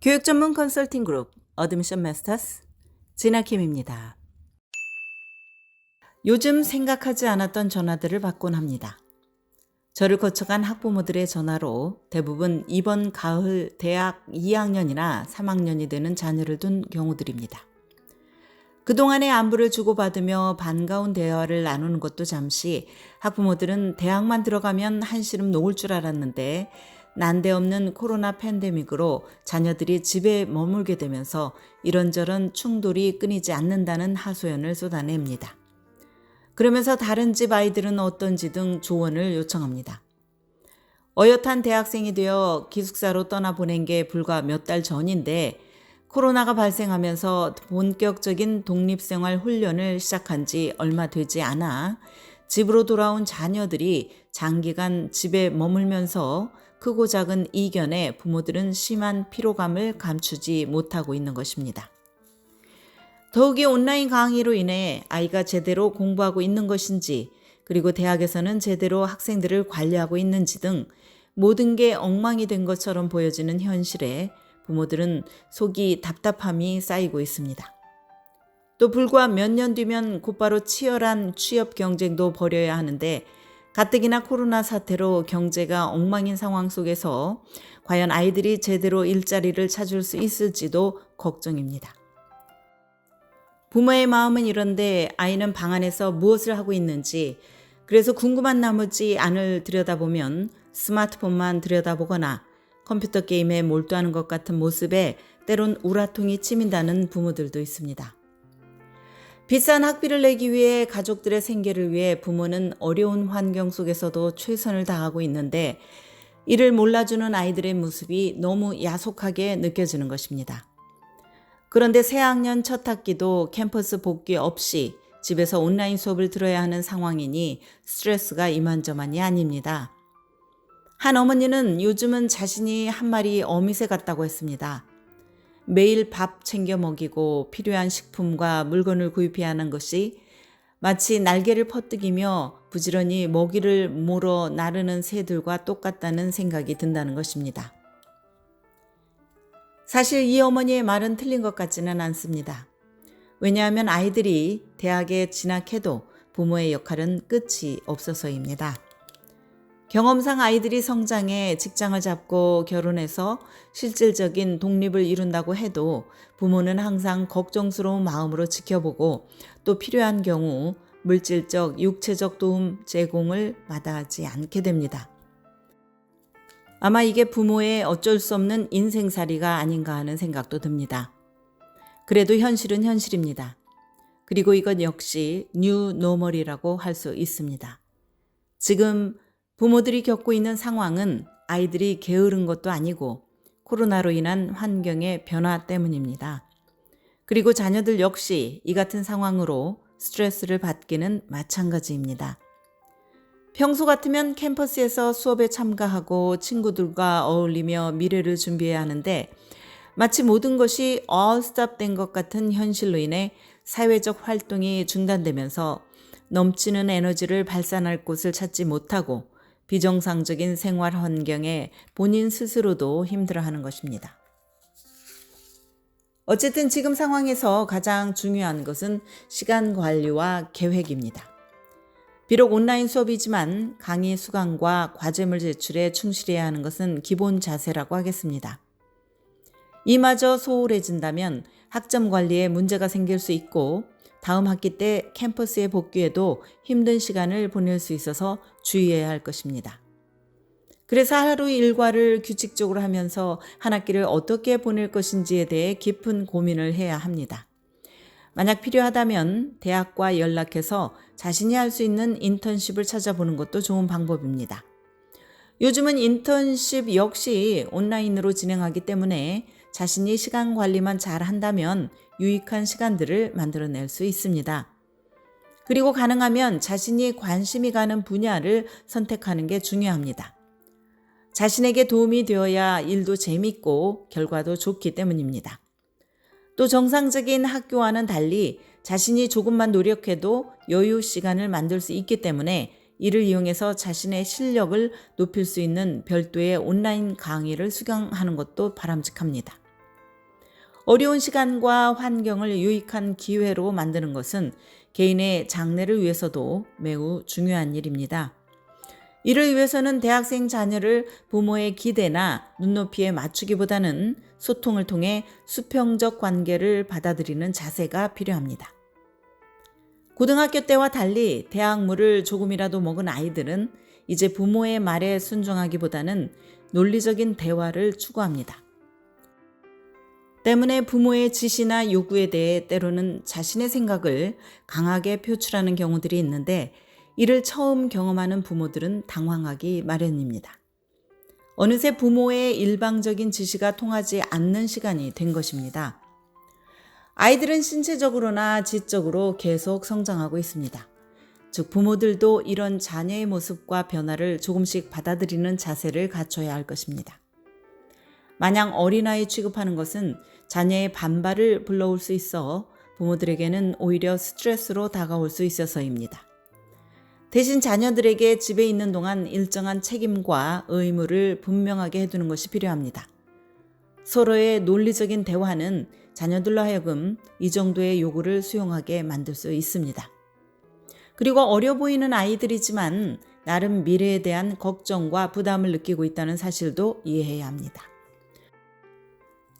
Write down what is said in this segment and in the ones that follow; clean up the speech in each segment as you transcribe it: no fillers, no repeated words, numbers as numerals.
교육 전문 컨설팅 그룹 어드미션 마스터스 진아킴입니다. 요즘 생각하지 않았던 전화들을 받곤 합니다. 저를 거쳐간 학부모들의 전화로 대부분 이번 가을 대학 2학년이나 3학년이 되는 자녀를 둔 경우들입니다. 그동안의 안부를 주고받으며 반가운 대화를 나누는 것도 잠시 학부모들은 대학만 들어가면 한시름 놓을 줄 알았는데 난데없는 코로나 팬데믹으로 자녀들이 집에 머물게 되면서 이런저런 충돌이 끊이지 않는다는 하소연을 쏟아냅니다. 그러면서 다른 집 아이들은 어떤지 등 조언을 요청합니다. 어엿한 대학생이 되어 기숙사로 떠나보낸 게 불과 몇 달 전인데 코로나가 발생하면서 본격적인 독립생활 훈련을 시작한 지 얼마 되지 않아 집으로 돌아온 자녀들이 장기간 집에 머물면서 크고 작은 이견에 부모들은 심한 피로감을 감추지 못하고 있는 것입니다. 더욱이 온라인 강의로 인해 아이가 제대로 공부하고 있는 것인지, 그리고 대학에서는 제대로 학생들을 관리하고 있는지 등 모든 게 엉망이 된 것처럼 보여지는 현실에 부모들은 속이 답답함이 쌓이고 있습니다. 또 불과 몇 년 뒤면 곧바로 치열한 취업 경쟁도 벌여야 하는데 가뜩이나 코로나 사태로 경제가 엉망인 상황 속에서 과연 아이들이 제대로 일자리를 찾을 수 있을지도 걱정입니다. 부모의 마음은 이런데 아이는 방 안에서 무엇을 하고 있는지, 그래서 궁금한 나머지 안을 들여다보면 스마트폰만 들여다보거나 컴퓨터 게임에 몰두하는 것 같은 모습에 때론 우라통이 치민다는 부모들도 있습니다. 비싼 학비를 내기 위해 가족들의 생계를 위해 부모는 어려운 환경 속에서도 최선을 다하고 있는데 이를 몰라주는 아이들의 모습이 너무 야속하게 느껴지는 것입니다. 그런데 새학년 첫 학기도 캠퍼스 복귀 없이 집에서 온라인 수업을 들어야 하는 상황이니 스트레스가 이만저만이 아닙니다. 한 어머니는 요즘은 자신이 한 마리 어미새 같다고 했습니다. 매일 밥 챙겨 먹이고 필요한 식품과 물건을 구입해야 하는 것이 마치 날개를 퍼뜨기며 부지런히 먹이를 물어 나르는 새들과 똑같다는 생각이 든다는 것입니다. 사실 이 어머니의 말은 틀린 것 같지는 않습니다. 왜냐하면 아이들이 대학에 진학해도 부모의 역할은 끝이 없어서입니다. 경험상 아이들이 성장해 직장을 잡고 결혼해서 실질적인 독립을 이룬다고 해도 부모는 항상 걱정스러운 마음으로 지켜보고 또 필요한 경우 물질적, 육체적 도움 제공을 마다하지 않게 됩니다. 아마 이게 부모의 어쩔 수 없는 인생살이가 아닌가 하는 생각도 듭니다. 그래도 현실은 현실입니다. 그리고 이것 역시 뉴 노멀이라고 할 수 있습니다. 지금 부모들이 겪고 있는 상황은 아이들이 게으른 것도 아니고 코로나로 인한 환경의 변화 때문입니다. 그리고 자녀들 역시 이 같은 상황으로 스트레스를 받기는 마찬가지입니다. 평소 같으면 캠퍼스에서 수업에 참가하고 친구들과 어울리며 미래를 준비해야 하는데 마치 모든 것이 all stop 된 것 같은 현실로 인해 사회적 활동이 중단되면서 넘치는 에너지를 발산할 곳을 찾지 못하고 비정상적인 생활 환경에 본인 스스로도 힘들어하는 것입니다. 어쨌든 지금 상황에서 가장 중요한 것은 시간 관리와 계획입니다. 비록 온라인 수업이지만 강의 수강과 과제물 제출에 충실해야 하는 것은 기본 자세라고 하겠습니다. 이마저 소홀해진다면 학점 관리에 문제가 생길 수 있고 다음 학기 때 캠퍼스에 복귀해도 힘든 시간을 보낼 수 있어서 주의해야 할 것입니다. 그래서 하루 일과를 규칙적으로 하면서 한 학기를 어떻게 보낼 것인지에 대해 깊은 고민을 해야 합니다. 만약 필요하다면 대학과 연락해서 자신이 할 수 있는 인턴십을 찾아보는 것도 좋은 방법입니다. 요즘은 인턴십 역시 온라인으로 진행하기 때문에 자신이 시간 관리만 잘 한다면 유익한 시간들을 만들어낼 수 있습니다. 그리고 가능하면 자신이 관심이 가는 분야를 선택하는 게 중요합니다. 자신에게 도움이 되어야 일도 재밌고 결과도 좋기 때문입니다. 또 정상적인 학교와는 달리 자신이 조금만 노력해도 여유 시간을 만들 수 있기 때문에 이를 이용해서 자신의 실력을 높일 수 있는 별도의 온라인 강의를 수강하는 것도 바람직합니다. 어려운 시간과 환경을 유익한 기회로 만드는 것은 개인의 장래를 위해서도 매우 중요한 일입니다. 이를 위해서는 대학생 자녀를 부모의 기대나 눈높이에 맞추기보다는 소통을 통해 수평적 관계를 받아들이는 자세가 필요합니다. 고등학교 때와 달리 대학물을 조금이라도 먹은 아이들은 이제 부모의 말에 순종하기보다는 논리적인 대화를 추구합니다. 때문에 부모의 지시나 요구에 대해 때로는 자신의 생각을 강하게 표출하는 경우들이 있는데 이를 처음 경험하는 부모들은 당황하기 마련입니다. 어느새 부모의 일방적인 지시가 통하지 않는 시간이 된 것입니다. 아이들은 신체적으로나 지적으로 계속 성장하고 있습니다. 즉 부모들도 이런 자녀의 모습과 변화를 조금씩 받아들이는 자세를 갖춰야 할 것입니다. 마냥 어린아이 취급하는 것은 자녀의 반발을 불러올 수 있어 부모들에게는 오히려 스트레스로 다가올 수 있어서입니다. 대신 자녀들에게 집에 있는 동안 일정한 책임과 의무를 분명하게 해두는 것이 필요합니다. 서로의 논리적인 대화는 자녀들로 하여금 이 정도의 요구를 수용하게 만들 수 있습니다. 그리고 어려 보이는 아이들이지만 나름 미래에 대한 걱정과 부담을 느끼고 있다는 사실도 이해해야 합니다.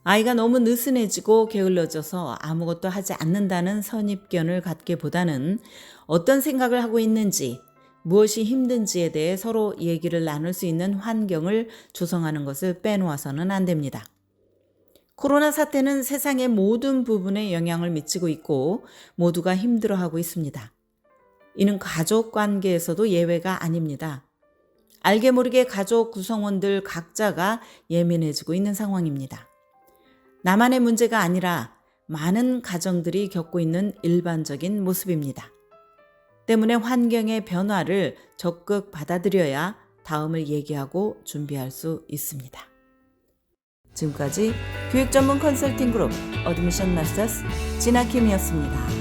아이가 너무 느슨해지고 게을러져서 아무것도 하지 않는다는 선입견을 갖기보다는 어떤 생각을 하고 있는지, 무엇이 힘든지에 대해 서로 얘기를 나눌 수 있는 환경을 조성하는 것을 빼놓아서는 안 됩니다. 코로나 사태는 세상의 모든 부분에 영향을 미치고 있고 모두가 힘들어하고 있습니다. 이는 가족 관계에서도 예외가 아닙니다. 알게 모르게 가족 구성원들 각자가 예민해지고 있는 상황입니다. 나만의 문제가 아니라 많은 가정들이 겪고 있는 일반적인 모습입니다. 때문에 환경의 변화를 적극 받아들여야 다음을 얘기하고 준비할 수 있습니다. 지금까지 교육 전문 컨설팅 그룹 어드미션 마스터스 진아킴이었습니다.